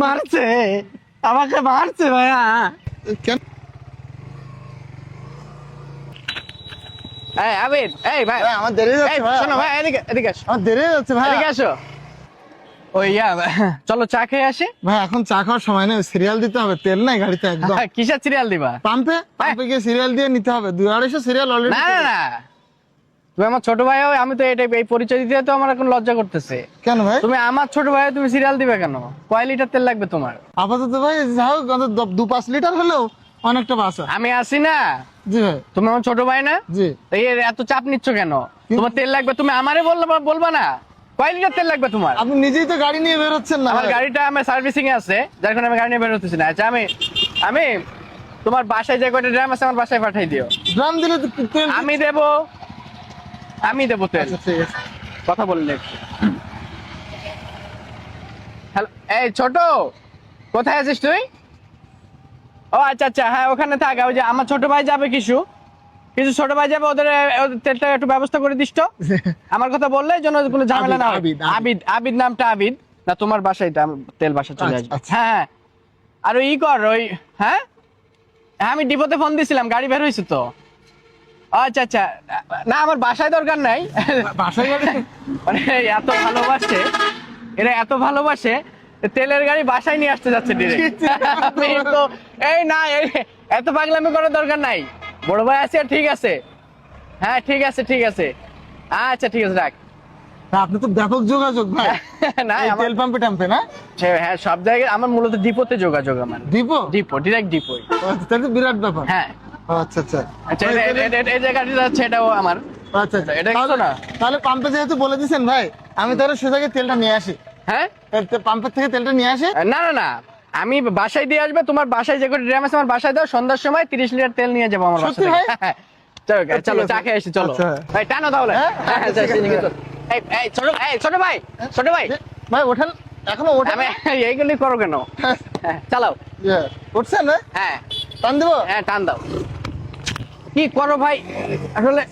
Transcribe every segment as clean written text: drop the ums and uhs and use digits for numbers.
মারছে, আমাকে মারছে ভাইয়া। কেন? এই আবিদ, এই ভাই ভাই, আমার দেরি হয়ে যাচ্ছে ভাই। শোনো ভাই, এদিকে এদিকে আসো, আমার দেরি হয়ে যাচ্ছে ভাই। এদিকে আসো। ওই চলো চা খেয়ে আসি। ভাই এখন চা খাওয়ার সময় নেই, সিরিয়াল দিতে হবে, তেল নাই গাড়িতে একদম। কিসের সিরিয়াল দিবা? পাম্পে গিয়ে সিরিয়াল দিয়ে নিতে হবে, 2-250 সিরিয়াল অলরেডি। না না না, তুমি আমার ছোট ভাই হও, আমি তো এই পরিচয় দিতে তো আমার এখন লজ্জা করতেছে। কেন ভাই? তুমি আমার ছোট ভাই, তুমি সিরিয়াল দিবে কেন? কয় লিটার তেল লাগবে তোমার? আপাতত ভাই যাই হোক 2-5 লিটার হলেও অনেকটা বাঁচা। আমি আসি না? জি ভাই। তুমি আমার ছোট ভাই না? জি। এই এত চাপ নিচ্ছ কেন? তোমার তেল লাগবে, তুমি আমারে বলবা না? কয় লিটার তেল লাগবে তোমার? আপনি নিজেই তো গাড়ি নিয়ে বের হচ্ছেন না। আমার গাড়িটা আমার সার্ভিসিং এ আছে, যার কারণে আমি গাড়ি নিয়ে বের হতেছি না। আচ্ছা আমি তোমার বাসায় যে কয়টা ড্রাম আছে আমার বাসায় পাঠাই দিও। ড্রাম দিলে তো তেল আমি দেবো তেল। আচ্ছা ঠিক আছে। কথা বললে হ্যালো, এই ছোট, কোথায় আছিস তুই? ও আচ্ছা আচ্ছা, হ্যাঁ ওখানে থাক। ওই যে আমার ছোট ভাই যাবে কিছু ছোট ভাই যাবে, ওদের তেলটা একটু ব্যবস্থা করে দিস তো। আমার কথা বললে যেন কোনো ঝামেলা না হয়। আবিদ, আবিদ নামটা আবিদ না? তোমার বাসায় তেল বাসা চলে আসবে। হ্যাঁ, আর ওই কর ওই, হ্যাঁ হ্যাঁ আমি ডিপোতে ফোন দিছিলাম, গাড়ি বের হয়েছে তো। আচ্ছা আচ্ছা, না আমার বাসায় দরকার নাই। বাসায় গাড়ি মানে এত ভালোবাসে, এরা এত ভালোবাসে, তেলের গাড়ি বাসায় নিয়ে আসতে যাচ্ছে ডিরেক্ট। আমি তো এই না, এত পাগলামি করার দরকার নাই। বড় ভাই আছে, ঠিক আছে, হ্যাঁ ঠিক আছে ঠিক আছে, আচ্ছা ঠিক আছে রাখ। আপনি তো ব্যাপক যোগাযোগ ভাই। না এই তেল পাম্পে টাম্পে না? হ্যাঁ সব জায়গায় আমার মূলত ডিপোতে যোগাযোগ, আমার ডিপো ডিরেক্ট ডিপো। তাহলে তো বিরাট ব্যাপার। হ্যাঁ আচ্ছা আচ্ছা। আচ্ছা, এই জায়গাটা আছে, এটাও আমার। আচ্ছা আচ্ছা, এটা কিছু না। তাহলে পাম্পে যেহেতু বলে দিয়েছেন ভাই, আমি তাহলে সোজা গিয়ে তেলটা নিয়ে আসি। হ্যাঁ, পাম্পের থেকে তেলটা নিয়ে আসি। না না না, আমি বাসায় দিয়ে আসবে, তোমার বাসায় যে কটা ড্রাম আছে আমার বাসায় দাও, সন্ধ্যার সময় 30 লিটার তেল নিয়ে যাবো আমার বাসা সত্যি ভাই? থেকে। চলো চলো চা খেয়ে আসি, চলো। আচ্ছা। এই টানো তাহলে। হ্যাঁ, হ্যাঁ ঠিক আছে, এই ছোট ভাই ভাই ওঠেন, এখনো ওঠেন। আমি এইগুলি করো কেন? হ্যাঁ, চালাও। উঠছেন না? হ্যাঁ টান দেবো? হ্যাঁ টান দাও। কি করো ভাই আসলে?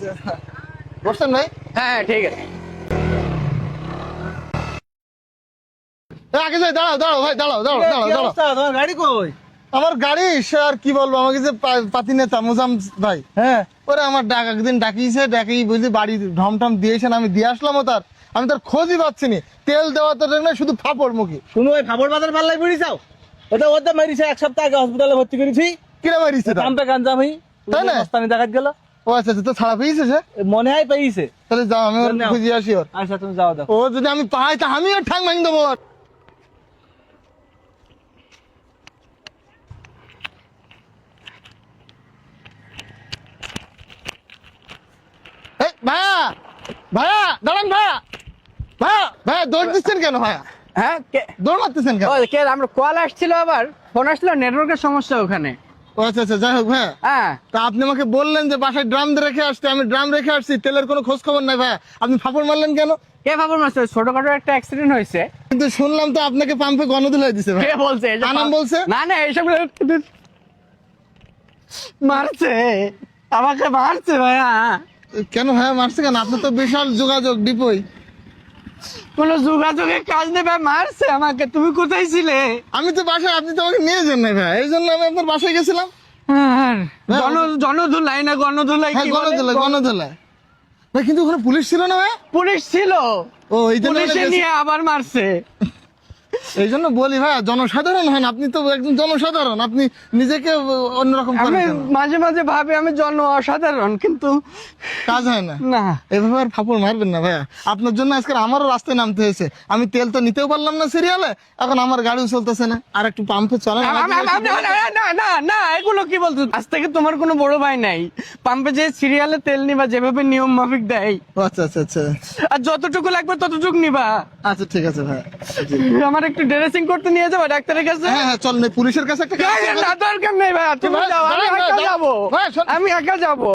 উঠছেন ভাই? হ্যাঁ ঠিক আছে। আগে যাই, দাঁড়াও দাঁড়াও ভাই, দাঁড়াও দাঁড়াও দাঁড়াও দাঁড়াও। তোমার গাড়ি কই? আমার গাড়ি সে আর কি বলবো, আমাকে যে পাতি নেতা মুজাম ভাই, হ্যাঁ, ওরা আমার একদিন ডাকি বুঝলি বাড়ি ঢমঢম দিয়েছেন, আমি দিয়ে আসলাম। আমি তার খোঁজই পাচ্ছি নি। তেল দেওয়া তো না, শুধু ফাপড় মুখী। শুনো ওই ফাবর বাজার পাল্লাই পড়ি যাও। ওটা মেরিছে, এক সপ্তাহ আগে হসপিটালে ভর্তি করেছি। কিরে মারিছে? কাম্পে গাঞ্জা ভাই, তাই না? রাস্তায় দেখাত গেল। ও আচ্ছা আচ্ছা, তো ছাড়া পেয়েছে সে? মনে হয় পেয়েছে। তাহলে যাও, আমি ওর নাও। খুঁজে আসি ওর। আচ্ছা তুমি যাও দাও। ও যদি আমি পাই তা আমি ওর ঠাং ভাঙ দেবো ওর। এই, ভাইয়া ভাইয়া দাঁড়ান, ভাইয়া দৌড় দিচ্ছেন কেন ভাইয়া? হ্যাঁ দৌড় মারতেছেন কেন? কে আমরা কল আসছিল, আবার ফোন আসছিল, নেটওয়ার্কের সমস্যা ওখানে। ও আচ্ছা আচ্ছা, যাই হোক ভাইয়া। হ্যাঁ, তা আপনি আমাকে বললেন যে বাসায় ড্রাম রেখে আসতে, আমি ড্রাম রেখে আসছি, তেলের কোনো খোঁজ খবর নাই ভাইয়া, আপনি ফাপড় মারলেন কেন? কে খবর মারছে? ছোটখাটো একটা অ্যাক্সিডেন্ট হয়েছে। কিন্তু শুনলাম তো আপনাকে পাম্পে গণধুলাই দিছে ভাই। কে বলছে? আনাম বলছে? না না, এইসব মারছে, আমাকে মারছে ভাইয়া। কেন ভাইয়া মারছে কেন? আপনি তো বিশাল যোগাযোগ ডিপোই। কোন যোগাযোগের কাজ নেই ভাই, মারছে আমাকে। তুমি কোথায় ছিলে? আমি তো বাসায়, আপনি তো আমাকে নিয়ে যান নাই ভাই, এই জন্য আমি আপনার বাসায় গেছিলাম। জনধুলাই না গণধুলাই? হ্যাঁ গণধুলাই ভাই, কিন্তু ওখানে পুলিশ ছিল না ভাই? পুলিশ ছিল, ও এই জন্য পুলিশে নিয়ে আবার মারছে। এই জন্য বলি ভাই, জনসাধারণ হন, আপনি তো একজন জনসাধারণ, আপনি নিজেকে অন্যরকম আমি করেন কেন? মাঝে মাঝে ভাবি আমি অসাধারণ, কিন্তু কাজ হয় না। না, এভাবে আর ফাপড় মারবেন না ভাইয়া, আপনার জন্য আজকে আমারও রাস্তায় নামতে হয়েছে। আমি তেল তো নিতেও পারলাম না সিরিয়ালে, এখন আমার গাড়িও চলতেছে না, আর একটু পাম্পে চলে না। না না না, এগুলো কি বলছো? আজ থেকে তোমার কোনো বড় ভাই নাই, পাম্পে যে সিরিয়ালে তেল নিবা, যেভাবে নিয়ম মাফিক দেয়, ও আচ্ছা আচ্ছা আচ্ছা আর যতটুকু লাগবে ততটুকু নিবা। আচ্ছা ঠিক আছে ভাই। আমার একটু ড্রেসিং করতে নিয়ে যাবো ডাক্তারের কাছে। হ্যাঁ হ্যাঁ, চল পুলিশের কাছে একটা না দরকার নেই ভাই, তুমি ভাই, যাও, আমি দাঁড়ান, একা দাঁড়ান। যাবো, ভাই, শোন। আমি একা যাবো।